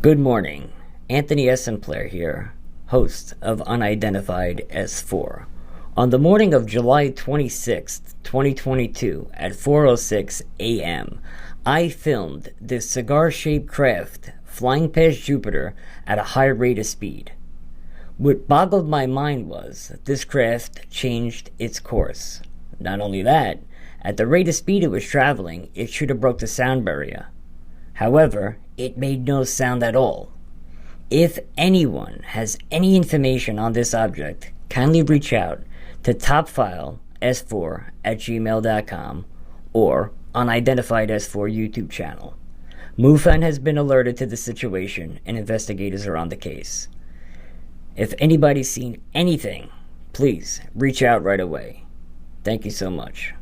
Good morning. Anthony S. Sinclair here, host of Unidentified S4. On the morning of July 26th, 2022, at 4:06 a.m., I filmed this cigar-shaped craft flying past Jupiter at a high rate of speed. What boggled my mind was that this craft changed its course. Not only that, at the rate of speed it was traveling, it should have broke the sound barrier. However, it made no sound at all. If anyone has any information on this object, kindly reach out to topfiless4@gmail.com or Unidentified S4 YouTube channel. MUFON has been alerted to the situation and investigators are on the case. If anybody's seen anything, please reach out right away. Thank you so much.